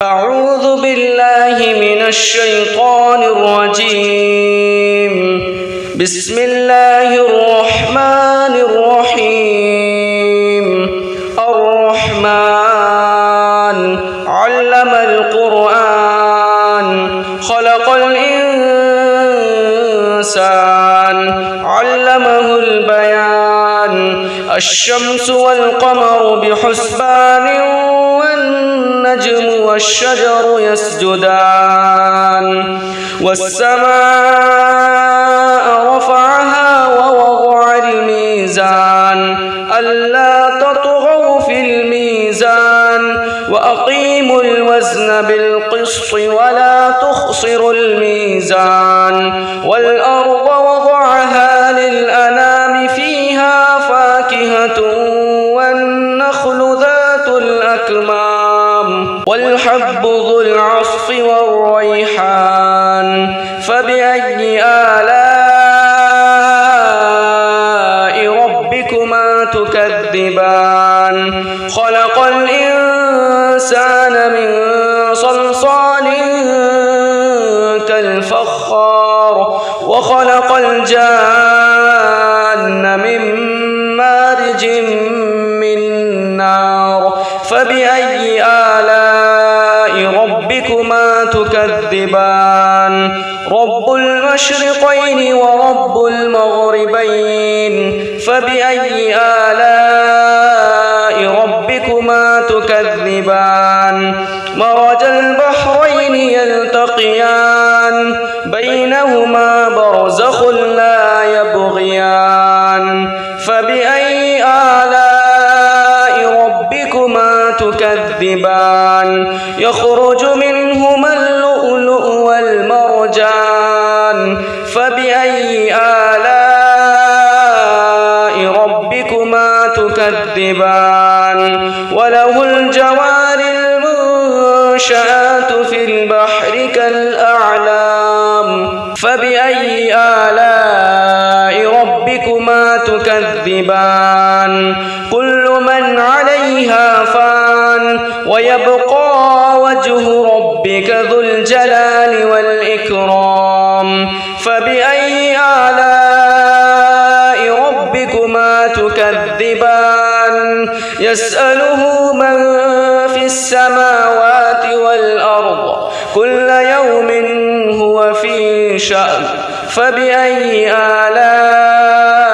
أعوذ بالله من الشيطان الرجيم. بسم الله الرحمن الرحيم. الرحمن علم القرآن خلق الإنسان علمه البيان. الشمس والقمر بحسبان والنجم والشجر يسجدان. والسماء رفعها ووضع الميزان ألا تطغوا في الميزان وأقيموا الوزن بالقسط ولا تخسروا الميزان. والأرض وضعها للأنام فيها فاكهة والنخل ذات الأكمام والحب ذو العصف والريحان. فبأي آلاء ربكما تكذبان؟ خلق الإنسان من صلصال كالفخار وخلق الجان من مارج من نار. فبأي آلاء ربكما تكذبان؟ رب المشرقين ورب المغربين. فبأي آلاء ربكما تكذبان؟ مرج البحرين يلتقيان بينهما برزخ لا يبغيان. فبأي آلاء ربكما تكذبان؟ يخرج منهما اللؤلؤ والمرجان. فبأي آلاء ربكما تكذبان؟ وله الجوار المنشآت في البحر كالأعلام. فبأي آلاء ربكما تكذبان؟ كل من عليها فان ويبقى وجه ربك ذو الجلال والإكرام. فبأي آلاء ربكما تكذبان؟ يسأله من في السماوات والأرض كل يوم هو في شأن. فبأي آلاء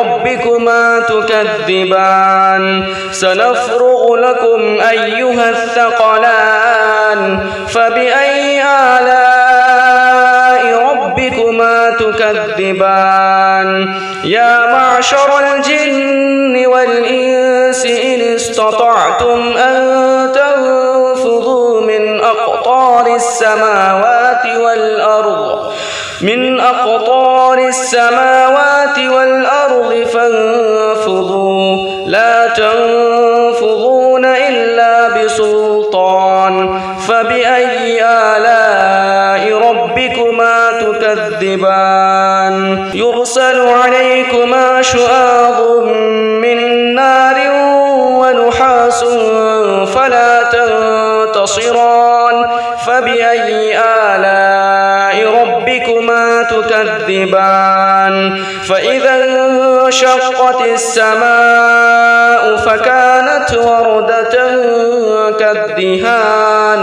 ربكما تكذبان؟ سنفرغ لكم أيها الثقلان. فبأي آلاء ربكما تكذبان؟ يا معشر الجن والإنس إن استطعتم أن تنفذوا من أقطار السماوات والأرض فانفذوا لا تنفذون إلا بسلطان. فبأي آلاء ربكما تكذبان؟ يرسل عليكما شواظ من نار ونحاس فلا تنتصران. فبأي آلاء ربكما تكذبان؟ فإذا انشقت السماء فكانت وردة كالدهان.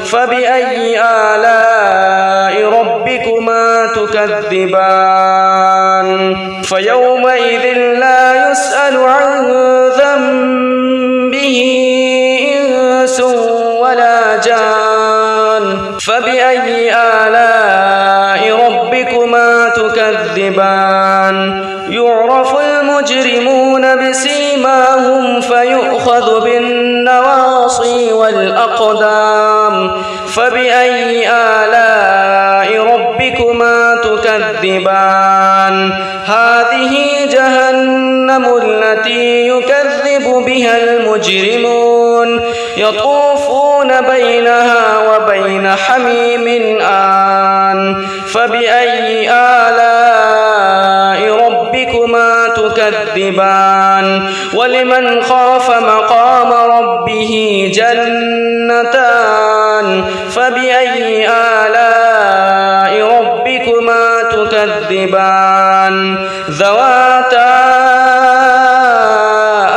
فبأي آلاء ربكما تكذبان؟ فيومئذ لا يسأل عن ذنبه إنس ولا جان. فبأي آلاء ربكما تكذبان؟ يعرف المجرمون بسيماهم فيؤخذ بالنواصي والأقدام. فبأي آلاء ربكما تكذبان؟ هذه جهنم التي يكذب بها المجرمون يطوفون بينها وبين حميم آن. فبأي آلاء ربكما تكذبان؟ ولمن خاف مقام ربه جنتان فبأي آلاء ربكما تكذبان ذواتا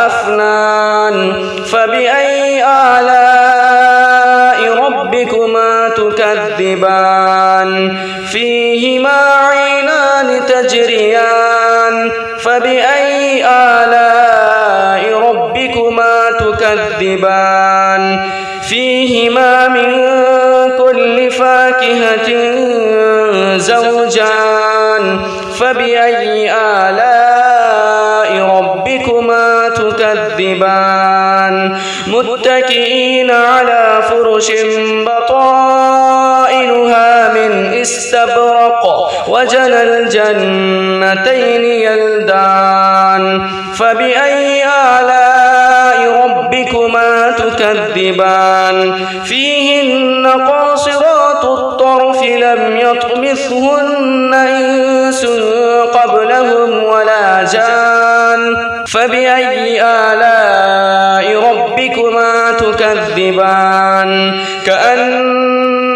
أفنان فبأي آلاء ربكما تكذبان فيهما عينان تجريان فبأي آلاء ربكما تكذبان فيهما من كل فاكهة زوجان فبأي آلاء ربكما تكذبان متكئين على فرش بطائنها من استبرق وجنى الجنتين يلدان فبأي آلاء ربكما تكذبان فيهن قاصرات الطرف لم يطمثهن إنس قبلهم ولا جان فبأي آلاء ربكما تكذبان كأنهن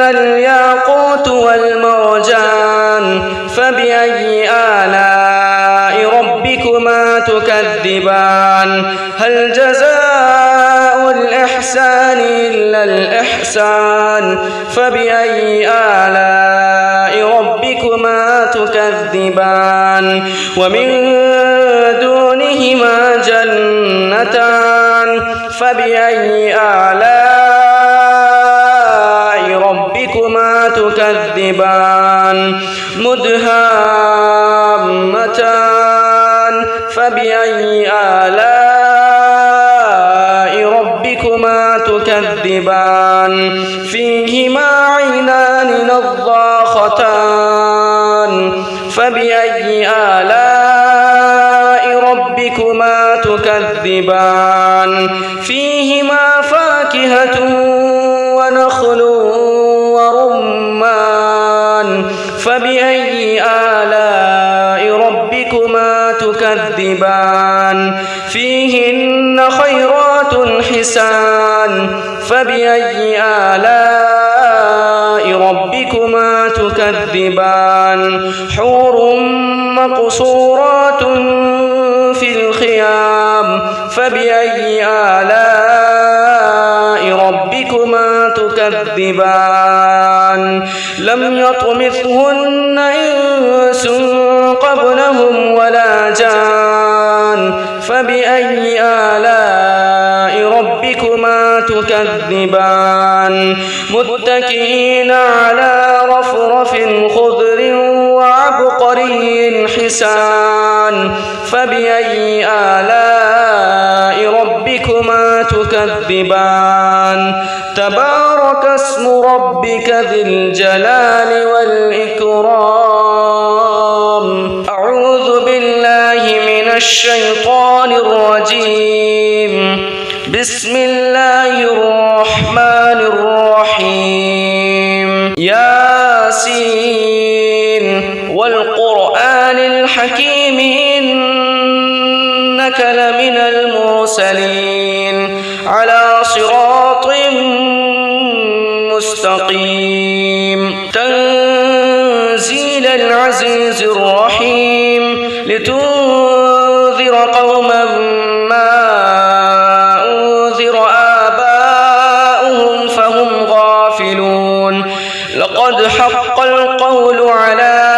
الياقوت والمرجان فبأي آلاء ربكما تكذبان هل جزاء الإحسان إلا الإحسان فبأي آلاء ربكما تكذبان ومن دونهما جنتان فبأي آلاء ربكما تكذبان مدهامتان فبأي آلاء ربكما تكذبان فيهما عينان نضاختان فبأي آلاء ربكما تكذبان فيهما فاكهة ونخل ورمان فبأي آلاء ربكما تكذبان فيهن خيرات حسان فبأي آلاء ربكما تكذبان حور مقصورات في الخيام فبأي آلاء ربكما تكذبان لم يطمثهن إنس قبلهم ولا جان فبأي آلاء ربكما تكذبان متكئين على رفرف خضر وعبقري حسان فبأي آلاء ربكما تكذبان تبارك اسم ربك ذي الجلال والإكرام أعوذ بالله من الشيطان الرجيم بسم الله الرحمن الرحيم ياسين والقرآن الحكيم إنك لمن المرسلين على صراط مستقيم تنزيل العزيز الرحيم لتنذر قوما ما أنذر آباؤهم فهم غافلون لقد حق القول على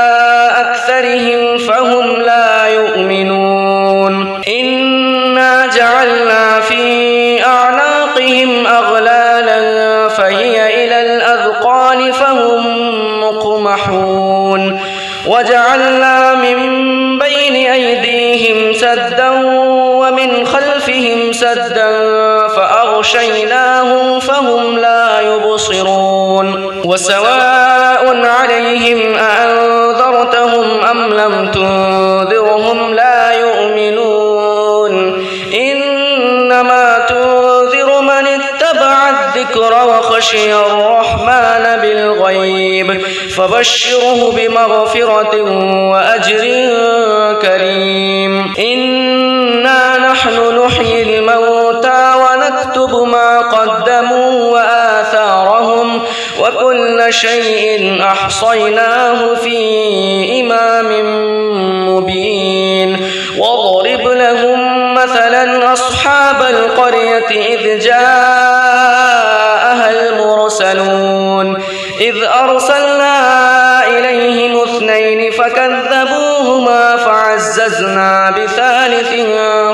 أكثرهم فهم لا يؤمنون إنا جعلنا في أعناقهم أغلالا فهي إلى الأذقان فهم مقمحون وجعلنا من بين أيديهم سدا ومن خلفهم سدا فأغشيناهم فهم لا يبصرون وسواء عليهم أأنذرتهم أم لم تنذرهم لا يؤمنون إنما تنذر من اتبع الذكر وخشي الرحمن بالغيب فبشره بمغفرة وأجر كريم إنا نحن نحيي الموتى ونكتب ما قدموا وآثارهم كل شيء أحصيناه في إمام مبين واضرب لهم مثلا أصحاب القرية إذ جاءها المرسلون إذ أرسلنا إليهم 2 فكذبوهما فعززنا بثالث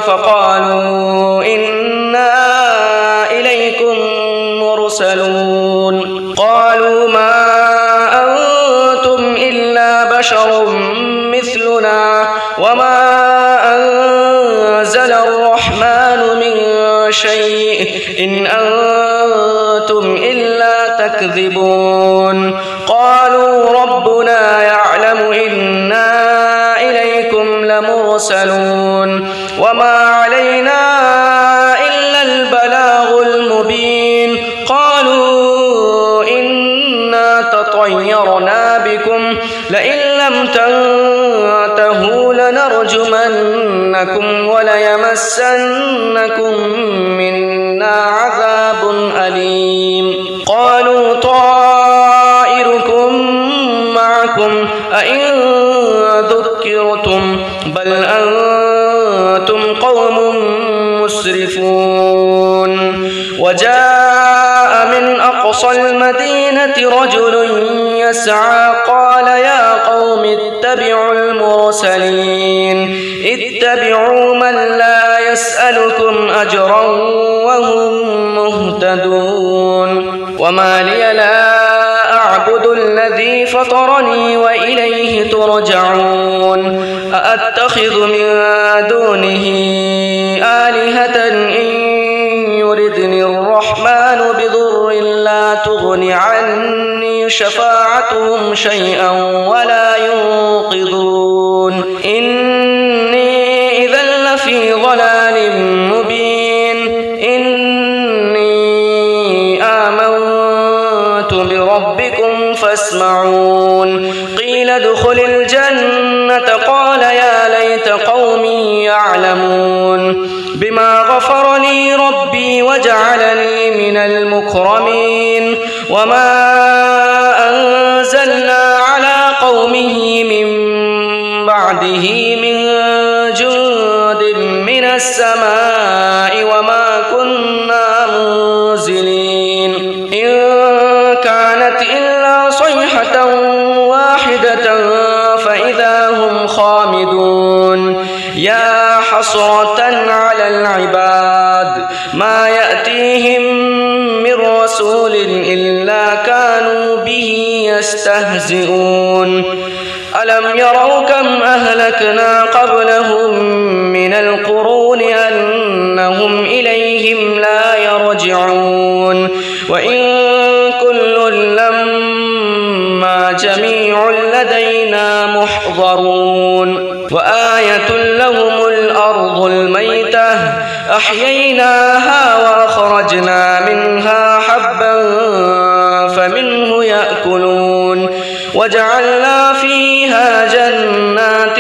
فقالوا إنا إليكم مرسلون قالوا ما أنتم إلا بشر مثلنا وما أنزل الرحمن من شيء إن أنتم إلا تكذبون قالوا ربنا يعلم إنا إليكم لمرسلون وما علينا إلا البلاغ المبين قالوا إنا تطيرنا بكم لئن لم تنتهوا لنرجمنكم وليمسنكم منا عذاب أليم قالوا طائركم معكم أئن ذكرتم بل أنتم قوم مسرفون وجاء من أقصى المدينة رجل يسعى قال يا قوم اتبعوا المرسلين اتبعوا من لا يسألكم أجرا وهم مهتدون وما لي لا أعبد الذي فطرني وإليه ترجعون أأتخذ من دونه آلهة إن يردني الرحمن بضر لا تغن عني شفاعتهم شيئا ولا ينقذون إني إذا لفي ضلال مبين إني آمنت بربكم فاسمعون قيل ادخل الجنة قال يا ليت قومي يعلمون بما غفر لي ربي وجعلني من المكرمين وما أنزلنا على قومه من بعده من جند من السماء وما كنا منزلين إن كانت إلا صيحة واحدة فإذا هم خامدون يا حسرة على العباد ما يأتيهم من رسول إلا كانوا به يستهزئون ألم يروا كم أهلكنا قبلهم من القرون أنهم إليهم لا يرجعون وإن كل لما جميع لدينا محضرون وآية لهم الأرض الميتة أحييناها وأخرجنا منها حبا فمنه يأكلون وجعلنا فيها جنات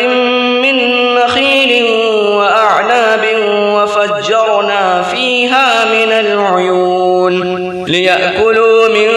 من نخيل وأعناب وفجرنا فيها من العيون ليأكلوا من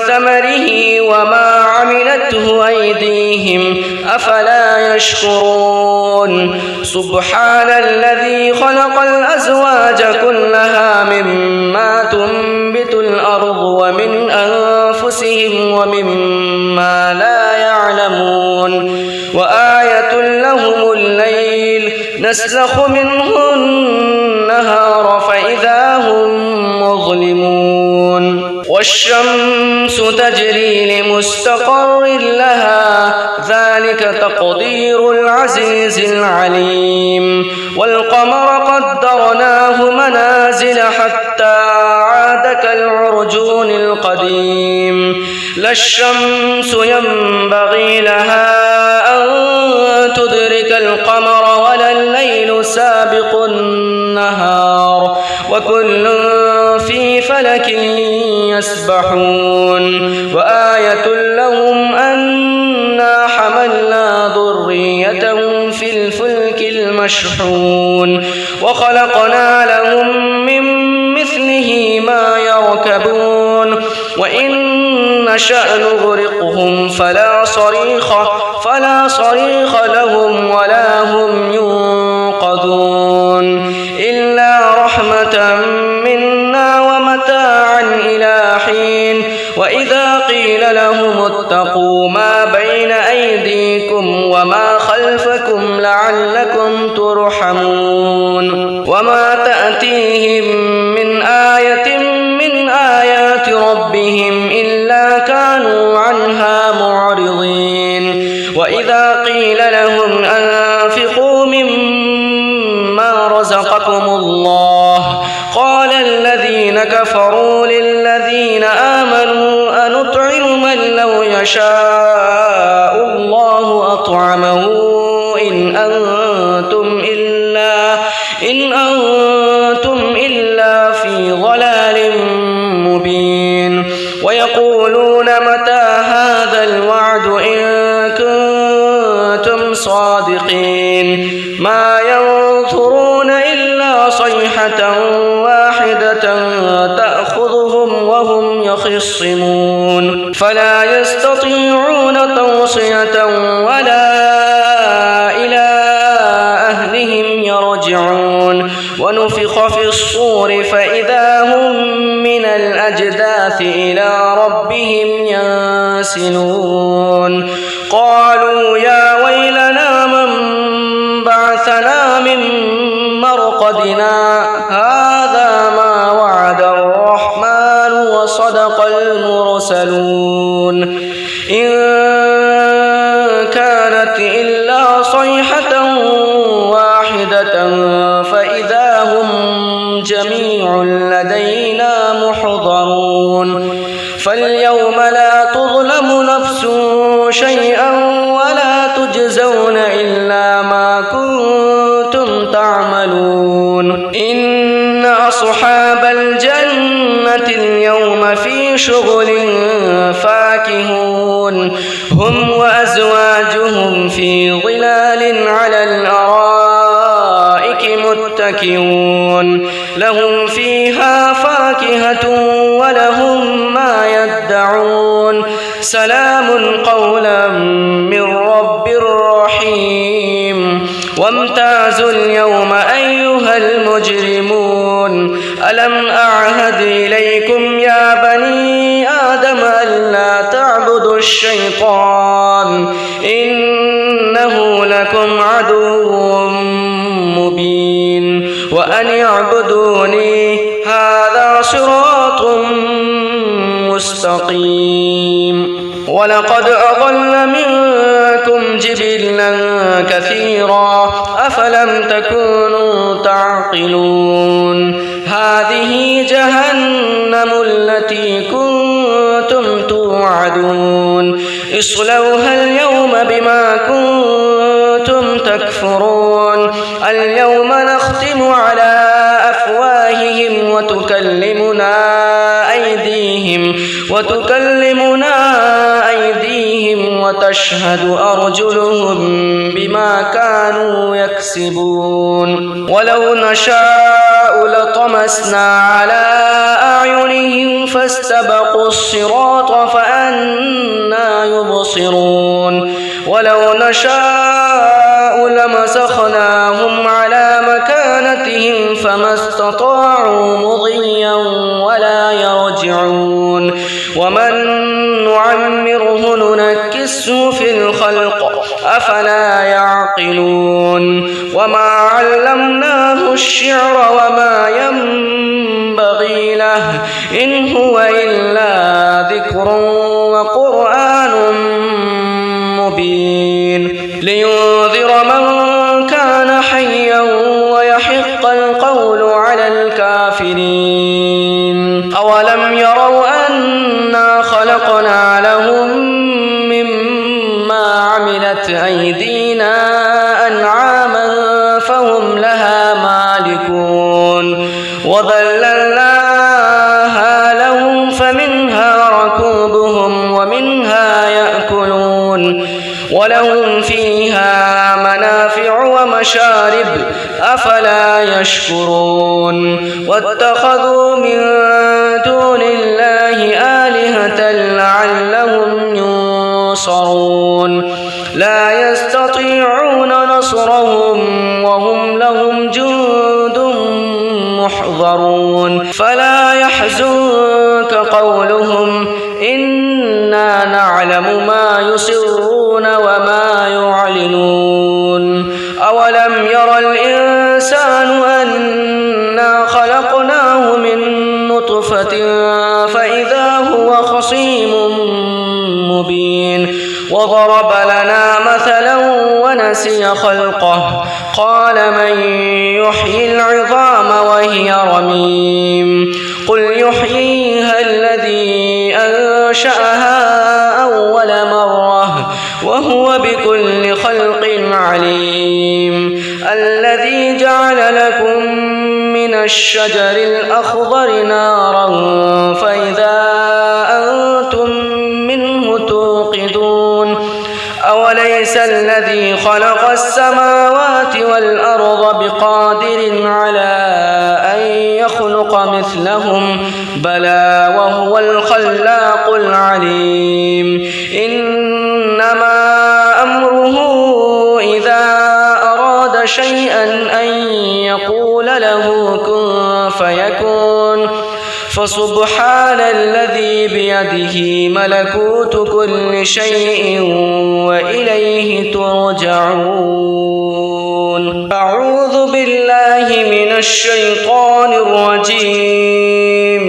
ثمره وما عملته أيديهم أفلا يشكرون سبحان الذي خلق الأزواج كلها مما تنبت الأرض ومن أنفسهم ومما لا يعلمون وآية لهم الليل نسلخ منه النهار فإذا هم مظلمون والشمس تجري لمستقر لها ذلك تقدير العزيز العليم والقمر قدرناه منازل حتى عاد كالعرجون القديم لا الشمس ينبغي لها أن تدرك القمر ولا الليل سابق النهار وكل في فلك يسبحون وآية لهم أنا حملنا ذريتهم في الفلك المشحون وخلقنا لهم من مثله ما يركبون وإن نشأ نغرقهم فلا صريخ لهم ولا هم ينقذون إلا رحمة منا ومتاعا إلى حين وإذا قيل لهم اتقوا ما بين أيديكم وما خلفكم لعلكم ترحمون وما تأتيهم من آية من آيات ربهم إلا كانوا عنها معرضين وإذا قيل لهم أنفقوا مما رزقكم الله قال الذين كفروا للذين آمنوا أنطعم من لو يشاء الله أطعمه إن أنتم إلا في ضلال مبين ويقولون متى هذا الوعد إن كنتم صادقين ما ينظرون إلا صيحة واحدة تأخذهم وهم يخصمون فلا يستطيعون توصية ولا إلى أهلهم يرجعون ونفخ في الصور فإذا هم من الأجداث إلى ربهم ينسلون قالوا يا ويلنا من بعثنا من مرقدنا هذا ما وعد الرحمن وصدق المرسلون إن كانت إلا صيحة واحدة فإذا هم جميع لدينا محضرون فاليوم لا تظلم نفس شيئا ولا تجزون إلا ما كنتم تعملون إن أصحاب الجنة اليوم في شغل فاكهون هم وأزواجهم في ظلال على الأرائك متكئون لهم فيها فاكهة ولهم ما يدعون سلام قولا من رب رحيم وامتازوا اليوم أيها المجرمون ألم أعهد إليكم يا بني آدم ألا تعبدوا الشيطان إنه لكم عدو مبين وأن اعبدوني هذا صراط مستقيم ولقد أضل منكم جبلا كثيرا أفلم تكونوا تعقلون هذه جهنم التي كنتم توعدون اصلوها اليوم بما كنتم تكفرون اليوم نختم على أفواههم وتكلمنا أيديهم وتشهد أرجلهم بما كانوا يكسبون ولو نشاء لطمسنا على أعينهم فاستبقوا الصراط فأنى يبصرون ولو نشاء لمسخناهم على مكانتهم فما استطاعوا مضيا ولا يرجعون ومن نعمره ننكسه في الخلق أفلا يعقلون وما علمناه الشعر وما ينبغي له إن هو إلا ذكر وقرآن مبين لينذر من كان حيا ويحق القول على الكافرين أولم يروا أنا خلقنا لهم مما عملت أيدينا أنعاما فهم لها مالكون وذللناها لهم فمنها ركوبهم ومنها يأكلون ولهم فيها منافع ومشارب أفلا يشكرون واتخذوا من دون الله أذلة لعلهم ينصرون لا يستطيعون نصرهم وهم لهم جند محضرون فلا يحزنك قولهم إنا نعلم ما يسرون وما يعلنون أولم ير الإنسان أنا خلقناه من نطفة فإذا هو خصيم مبين وضرب لنا مثلا ونسي خلقه قال من يحيي العظام وهي رميم قل يحييها الذي أنشأها أول مرة وهو بكل خلق عليم الذي جعل لكم من الشجر الأخضر نارا فإذا أنتم منه توقدون أوليس الذي خلق السماوات والأرض بقادر على أن يخلق مثلهم بلى وهو الخلاق العليم إنما أمره إذا أراد شيئا أن يقول له كن فيكون فسبحان الذي بيده ملكوت كل شيء وإليه ترجعون أعوذ بالله من الشيطان الرجيم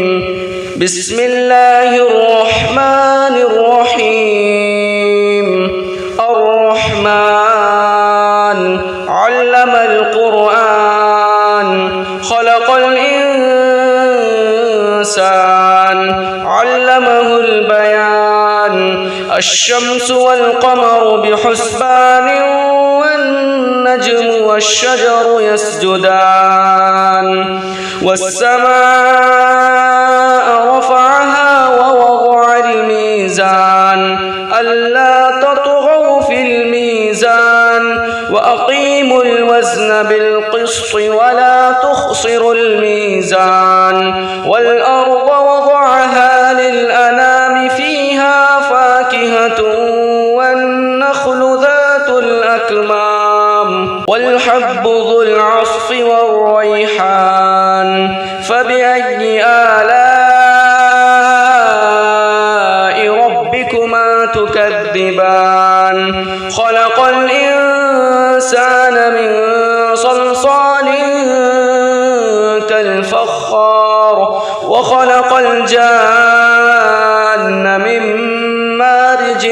بسم الله الرحمن الرحيم الرحمن علم القرآن خلق الإنسان علمه البيان الشمس والقمر بحسبان والنجم والشجر يسجدان والسماء رفعها ووضع الميزان ألا تطغوا في الميزان وأقيموا الوزن بالقسط ولا تخسروا الميزان والأرض وضعها للأنام فيها فاكهة والنخل ذات الأكمام والحب ذو العصف والريحان فبأي آلاء ربكما تكذبان خلق الإنسان من صلصال كالفخار وخلق الجان من مارج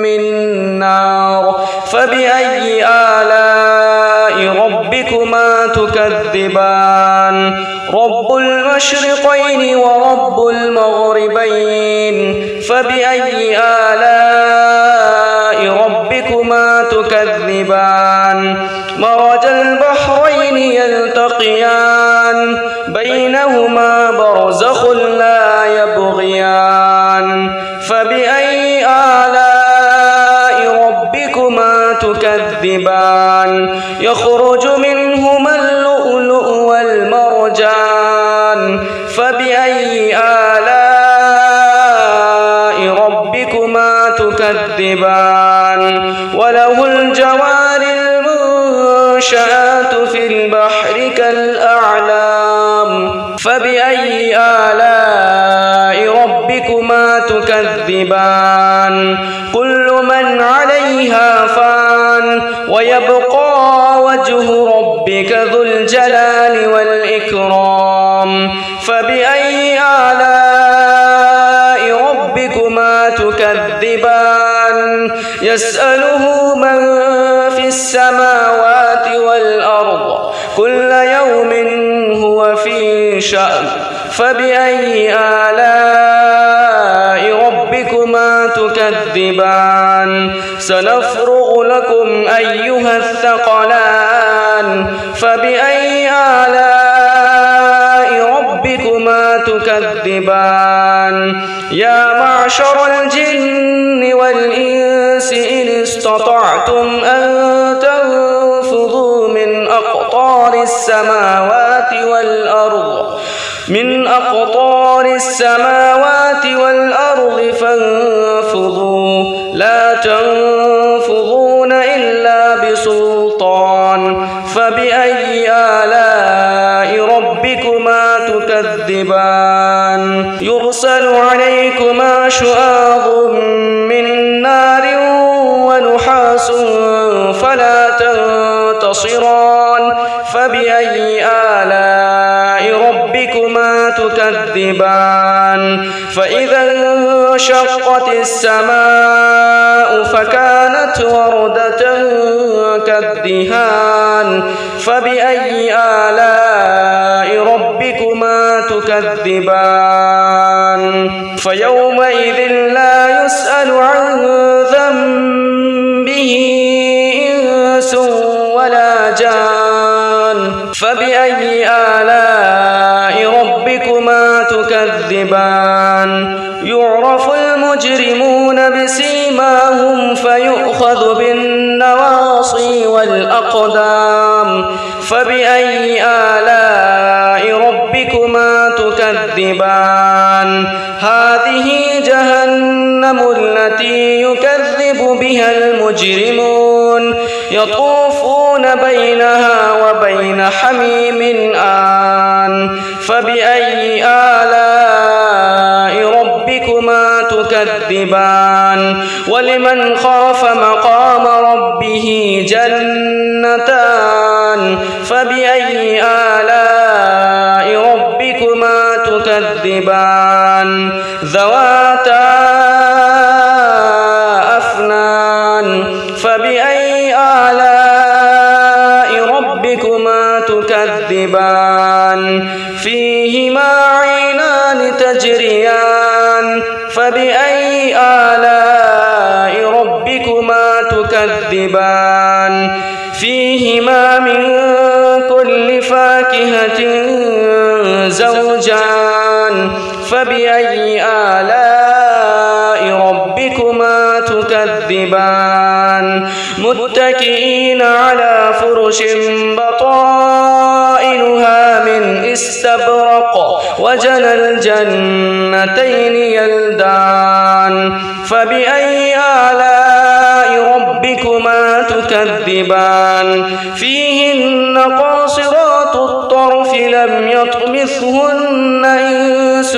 من نار فبأي آلاء ربكما تكذبان رب المشرقين ورب المغربين فبأي آلاء ربكما تكذبان مرج البحرين يلتقيان بينهما برزخ لا يبغيان فبأي آلاء ربكما تكذبان يخرج منهما اللؤلؤ والمرجان فبأي آلاء ربكما تكذبان وله الجوار المنشآت في البحر كالأعلام فبأي آلاء ربكما تكذبان كل من عليها فان ويبقى وجه ربك ذو الجلال والإكرام فبأي آلاء ربكما تكذبان يسأله من في السماوات والأرض كل يوم هو في شأن فبأي آلاء ربكما تكذبان سنفرغ لكم أيها الثقلان فبأي آلاء ربكما تكذبان يا معشر الجن والإنس إن استطعتم أن تنفذوا من أقطار السماوات والأرض يرسل عليكما شواظ من نار ونحاس فلا تنتصران فبأي آلاء ربكما تكذبان فإذا انشقت السماء فكانت وردة كالدهان فبأي آلاء ربكما تكذبان فيومئذ لا يسأل عن ذنبه إنس ولا جان فبأي آلاء ربكما تكذبان يعرف المجرمون بسيماهم فيؤخذ بالنواصي والأقدام فبأي آلاء ربكما تكذبان هذه جهنم التي يكذب بها المجرمون يطوفون بينها وبين حميم آن فبأي آلاء ربكما تكذبان ولمن خاف مقام ربه جنتان فبأي آلاء ربكما تكذبان ذواتا أفنان فبأي آلاء ربكما تكذبان فيهما عينان تجريان فبأي آلاء ربكما تكذبان فيهما من كل فاكهة زوجان فبأي آلاء ربكما تكذبان متكئين على فرش بطائنها من استبرق وجنى الجنتين يلدان فبأي آلاء ربكما تكذبان فيهن قاصرات الطرف لم يطمثهن إنس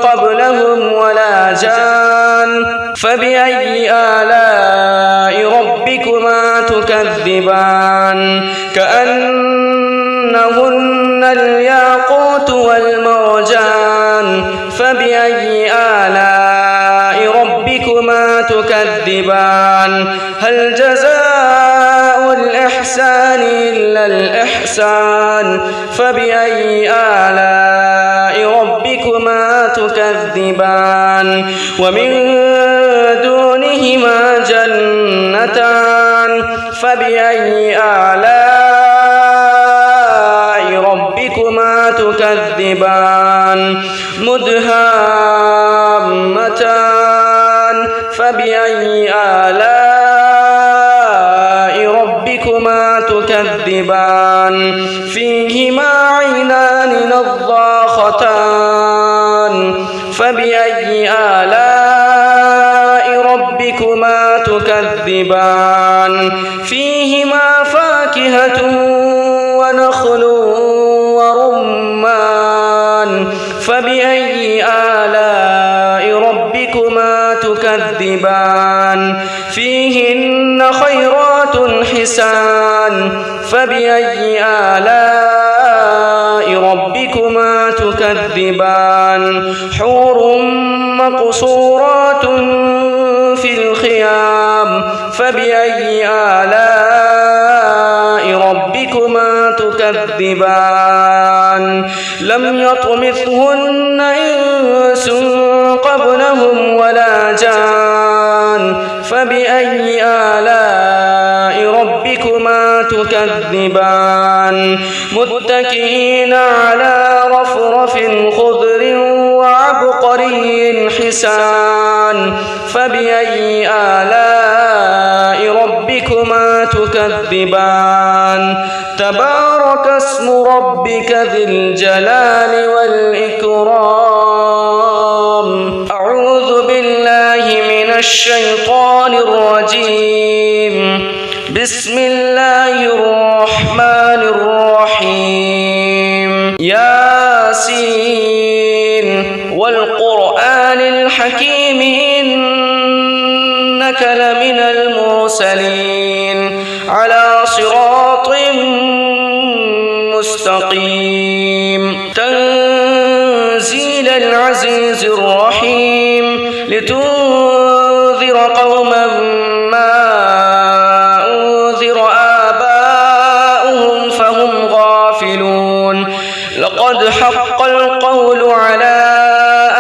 قبلهم ولا جان فبأي آلاء ربكما تكذبان كأنهن الياقوت والمرجان فبأي آلاء ربكما تكذبان هل جزاء الإحسان إلا الإحسان فبأي آلاء ربكما تكذبان ومن دونهما جنتان فبأي آلاء ربكما تكذبان مدهامتان فبأي آلاء ربكما تكذبان فيهما عينان نضاختان فبأي آلاء ربكما تكذبان فيهما فاكهة ونخل ورمان فبأي آلاء ربكما تكذبان فيهن خيرات حسان فبأي آلاء ربكما تكذبان حور مقصورات في الخيام فبأي آلاء ربكما تكذبان لم يطمثهن إنس قبلهم ولا جان فبأي آلاء ربكما تكذبان متكئين على رفرف خضر وعبقري حسان فبأي آلاء ربكما تكذبان تبارك اسم ربك ذي الجلال والإكرام أعوذ بالله من الشيطان الرجيم بسم الله الرحمن الرحيم ياسين والقرآن القرآن الحكيم إنك لمن المرسلين على صراط مستقيم تنزيل العزيز الرحيم لتنذر قوما ما أنذر آباؤهم فهم غافلون لقد حق القول على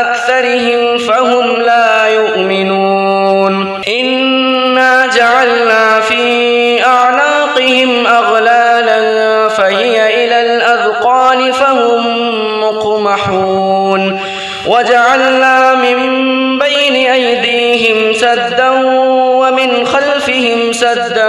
أكثرهم فهم لا يؤمنون إنا جعلنا في أعناقهم أغلالا فهي إلى الأذقان فهم مقمحون وجعلنا من بين أيديهم سدا ومن خلفهم سدا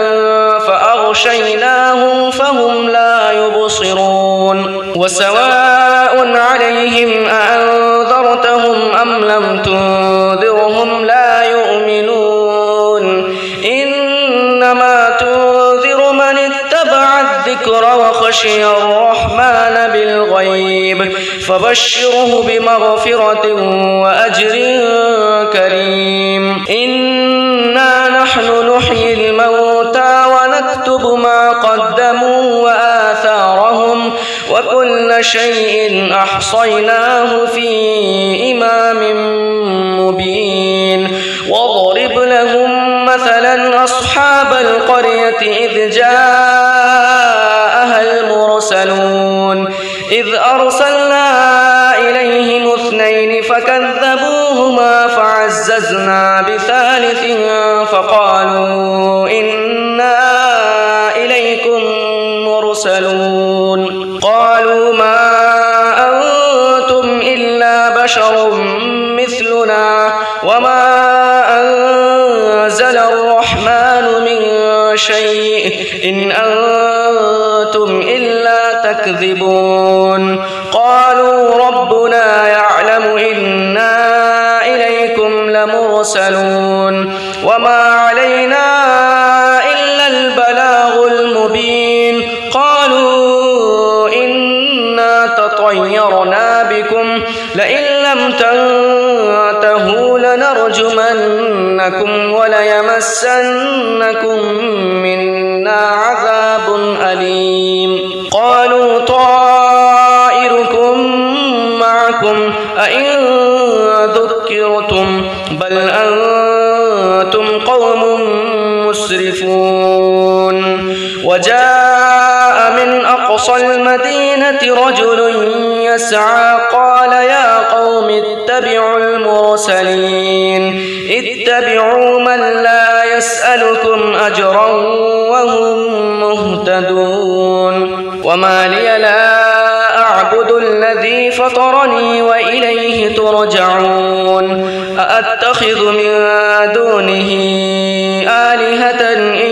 فأغشيناهم فهم لا يبصرون وسواء عليهم أأنذرتهم أم لم تنذرهم لا يؤمنون إنما تنذر من اتبع الذكر وخشي الرحمن بالغيب فبشره بمغفرة وأجر كريم إنا نحن نحيي الموتى ونكتب ما قدموا وآثارهم وكل شيء أحصيناه في إمام مبين واضرب لهم مثلا أصحاب القرية إذ جاءها المرسلون إذ أرسلنا إليهم اثنين فكذبوهما فعززنا بثالث فقالوا إنا إليكم مرسلون قالوا ما أنتم إلا بشر مثلنا وما أنزل الرحمن من شيء إن أنتم إلا تكذبون قالوا ربنا يعلم إنا إليكم لمرسلون وما علينا إلا البلاغ المبين قالوا إنا تطيرنا بكم لئن لم تنتهوا لنرجمنكم وليمسنكم منا عذاب أليم قالوا طائركم معكم أئن ذكرتم بل أنتم قوم مسرفون وجاء من أقصى المدينة رجل يسعى قال يا قوم اتبعوا المرسلين اتبعوا من لا يسألكم أجرا وهم مهتدون وما لي لا أعبد الذي فطرني وإليه ترجعون أأتخذ من دونه آلهة إن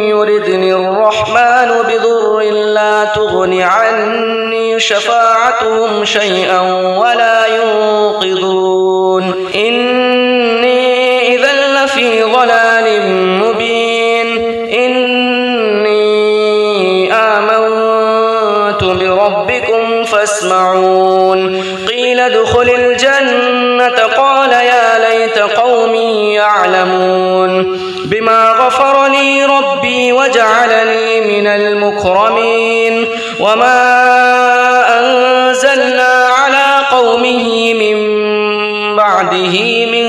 يردني الرحمن بضر لا تغن عني شفاعتهم شيئا ولا ينقذون إني إذا لفي ضلال مبين إني آمنت بربكم فاسمعون قيل ادخل الجنة قال يا ليت قومي يعلمون بما غفر لي ربي وجعلني من المكرمين وما أنزلنا على قومه من بعده من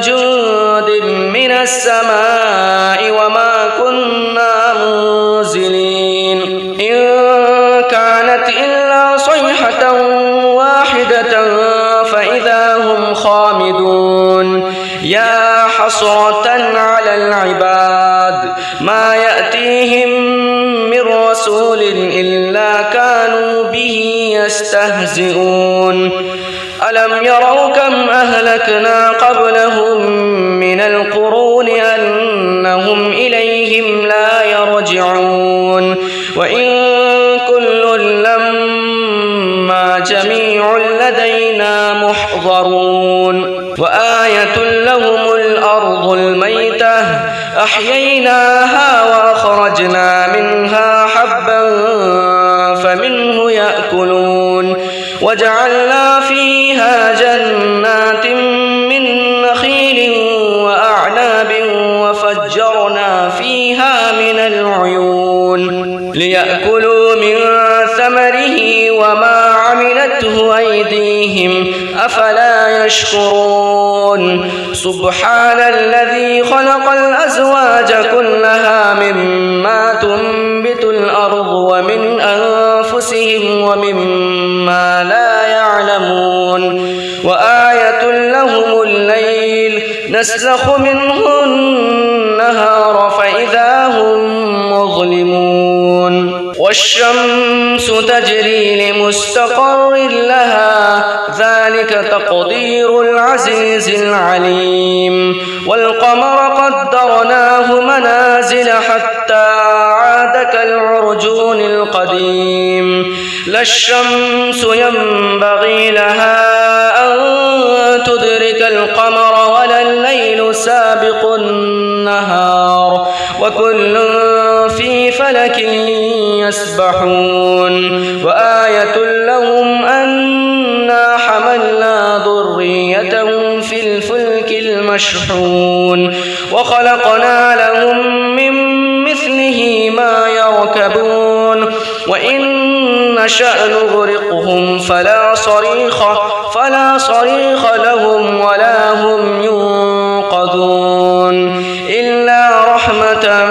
جند من السماء وما كنا منزلين إن كانت إلا صيحة واحدة فإذا هم خامدون يا حسرة على العباد ما يأتيهم من رسول إلا كانوا به يستهزئون ألم يروا كم أهلكنا قبلهم من القرون أنهم إليهم لا يرجعون وإن كل لما جميع لدينا محضرون وآية لهم الأرض الميتة أحييناها وأخرجنا منها حبا فمنه يأكلون وجعلنا فيها جنات ليأكلوا من ثمره وما عملته أيديهم أفلا يشكرون سبحان الذي خلق الأزواج كلها مما تنبت الأرض ومن أنفسهم ومما لا يعلمون وآية لهم الليل نسلخ منه النهار فإذا هم مظلمون والشمس تجري لمستقر لها ذلك تقدير العزيز العليم والقمر قدرناه منازل حتى عاد كالعرجون القديم لا الشمس ينبغي لها أن تدرك القمر ولا الليل سابق النهار وكل في فلك يسبحون وآية لهم أنا حملنا ذريتهم في الفلك المشحون وخلقنا لهم من مثله ما يركبون وإن نشأ نغرقهم فلا صريخ لهم ولا هم ينقذون إلا رحمة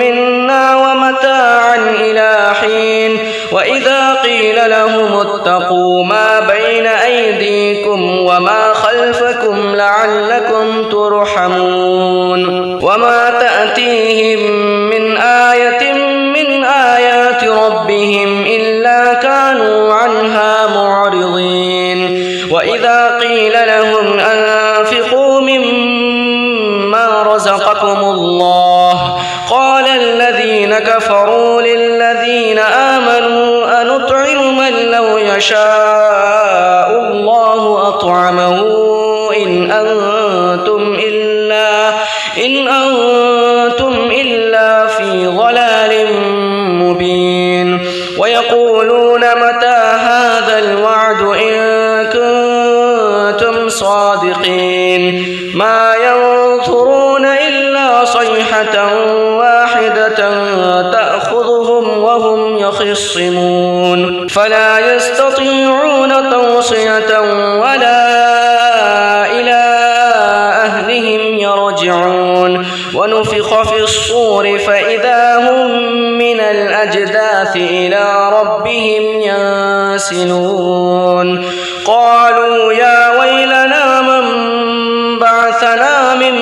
منا ومتاعا إلى حين وإذا قيل لهم اتقوا ما بين أيديكم وما خلفكم لعلكم ترحمون وما تأتيهم من آية من آيات ربهم إلا كانوا عنها معرضين وإذا قيل لهم أنفقوا مما رزقكم الله قال الذين كفروا للذين آمنوا أنطعم من لو يشاء الله أطعمه إن أنتم إلا في ضلال مبين ويقولون متى هذا الوعد إن كنتم صادقين ما ينظرون إلا صيحة واحدة تأخذهم وهم يخصمون فلا يستطيعون توصية ولا إلى أهلهم يرجعون ونفخ في الصور فإذا هم من الأجداث إلى ربهم ينسلون قالوا يا ويلنا من بعثنا من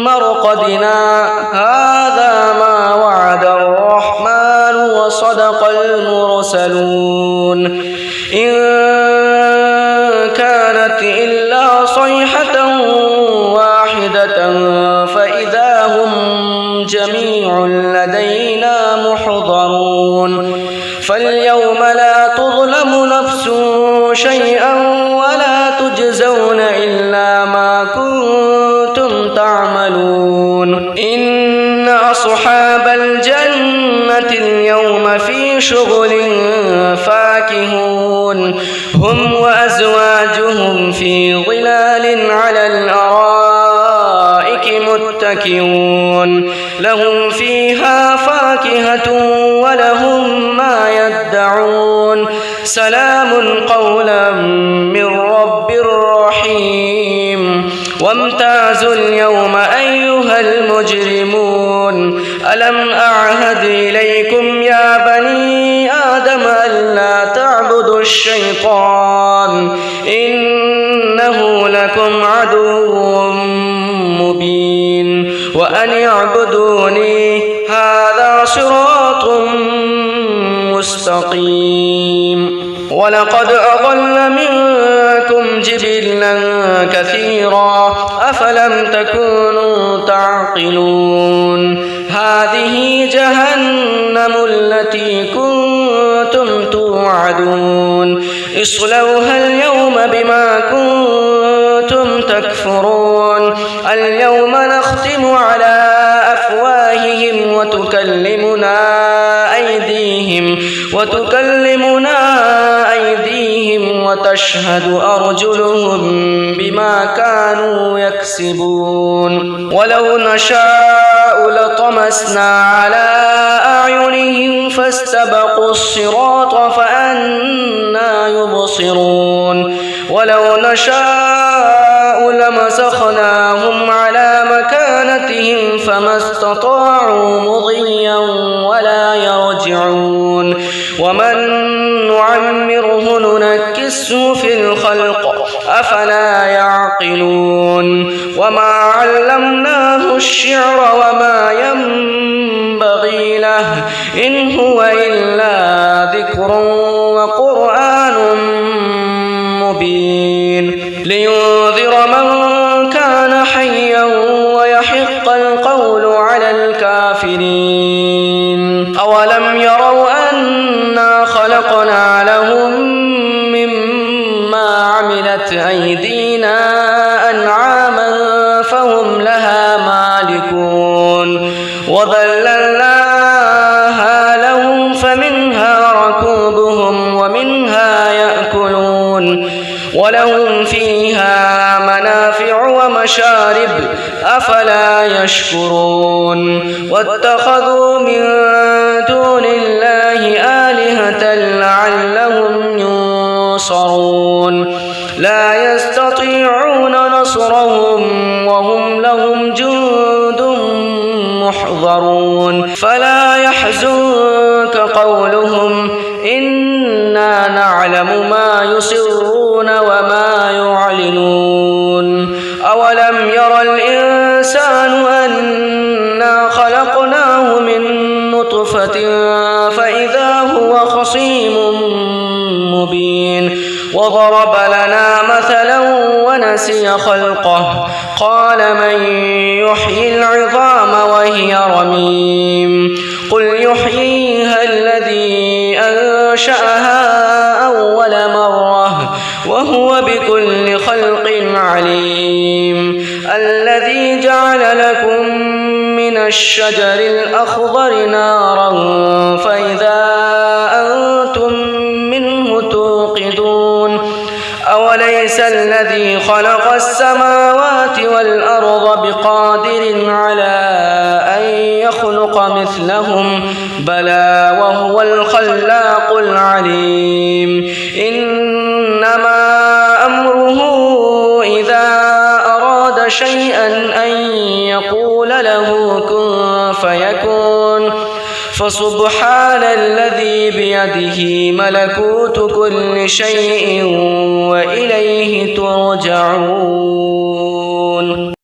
مرقدنا هذا ما وعد الرحمن وصدق المرسلون إن كانت إلا صيحة واحدة فإذا هم جميع لدينا محضرون فاليوم لا تظلم نفس شيئا ولا تجزون إلا ما كنتم تعملون إن أصحاب الجنة اليوم في شغل فاكهون هم وأزواجهم في ظلال على الأرائك متكئون لهم فيها فاكهة ولهم ما يدعون سلام قولا من رب رحيم وامتازوا اليوم أيها المجرمون ألم أعهد إليكم يا بني آدم ألا تعبدوا الشيطان إنه لكم عدو مبين وأن اعبدوني هذا صراط مستقيم ولقد أضل منكم جبلا كثيرا أفلم تكونوا تعقلون هذه جهنم التي كنتم توعدون اصلوها اليوم بما كنتم تكفرون اليوم نختم على أفواههم وتكلمنا أيديهم وتشهد أرجلهم بما كانوا يكسبون ولو نشاء لطمسنا على أعينهم فاستبقوا الصراط فأنى يبصرون ولو نشاء لمسخناهم على مكانتهم فما استطاعوا مضيا ولا يرجعون ومن نعمره ننكسه في الخلق أفلا يعقلون وما علمناه الشعر وما ينبغي له إن هو إلا ذكر وقرآن مبين لينذر من كان حيا ويحق القول على الكافرين أولم يروا أنا خلقنا لهم مما عملت أيدينا أنعاما فهم لها مالكون وذللناها لهم فمنها ركوبهم ومنها يأكلون ولهم فيها منافع ومشارب أفلا يشكرون واتخذوا من دون الله آلهة لعلهم ينصرون لا يستطيعون نصرهم وهم لهم جند محضرون فلا يحزنك قولهم إنا نعلم ما يسرون وما يعلنون أولم ير الإنسان أنا خلقناه من نطفة فإذا هو خصيم مبين وضرب لنا مثلا ونسي خلقه قال من يحيي العظام وهي رميم قل يحييها الذي أنشأها أول مرة وهو بكل خلق عليم الذي جعل لكم من الشجر الأخضر نارا فإذا أنتم منه توقدون أوليس الذي خلق السماوات والأرض بقادر على أن يخلق مثلهم بلى وهو الخلاق العليم إنما أمره إذا أراد شيئا أن يقول له كن فيكون فسبحان الذي بيده ملكوت كل شيء وإليه ترجعون